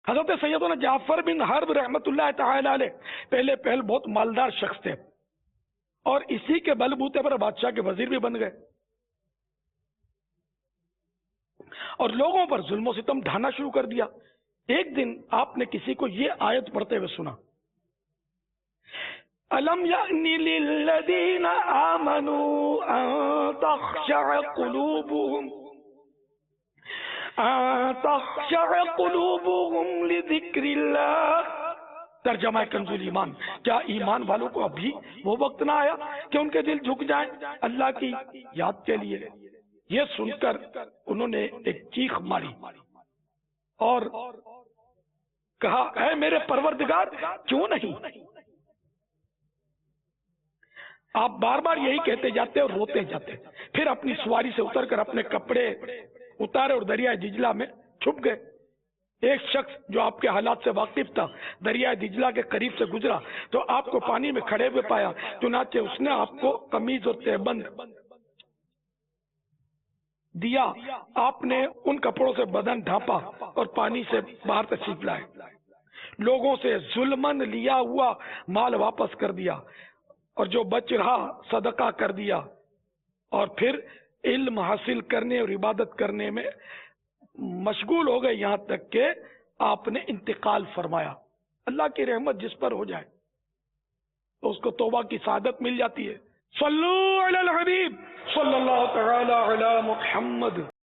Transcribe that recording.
حضرت سیدنا جعفر بن حرب رحمت اللہ تعالی علیہ پہلے بہت مالدار شخص تھے، اور اسی کے بلبوتے پر بادشاہ کے وزیر بھی بن گئے، اور لوگوں پر ظلم و ستم ڈھانا شروع کر دیا۔ ایک دن آپ نے کسی کو یہ آیت پڑھتے ہوئے سنا، أَلَمْ يَأْنِ لِلَّذِينَ آمَنُوا أَن تَخْشَعَ قُلُوبُهُمْ لِذِكْرِ اللَّهِ۔ ترجمہ کنز الایمان، کیا ایمان والوں کو ابھی وہ وقت نہ آیا کہ ان کے دل جھک جائیں اللہ کی یاد کے لیے؟ یہ سن کر انہوں نے ایک چیخ ماری اور کہا، اے میرے پروردگار، کیوں نہیں؟ آپ بار بار یہی کہتے جاتے اور روتے جاتے، پھر اپنی سواری سے اتر کر اپنے کپڑے اتارے اور دریائے دجلہ میں چھپ گئے۔ ایک شخص جو آپ کے حالات سے واقف تھا دریائے دجلہ کے قریب سے گزرا تو آپ کو پانی میں کھڑے ہوئے پایا، چنانچہ اس نے آپ کو قمیض اور تہبند دیا۔ آپ نے ان کپڑوں سے بدن ڈھانپا اور پانی سے باہر تشریف لائے، لوگوں سے ظلمن لیا ہوا مال واپس کر دیا، اور جو بچ رہا صدقہ کر دیا، اور پھر علم حاصل کرنے اور عبادت کرنے میں مشغول ہو گئے، یہاں تک کہ آپ نے انتقال فرمایا۔ اللہ کی رحمت جس پر ہو جائے تو اس کو توبہ کی سعادت مل جاتی ہے۔ صلو علی الحبیب صلی اللہ تعالی علی محمد۔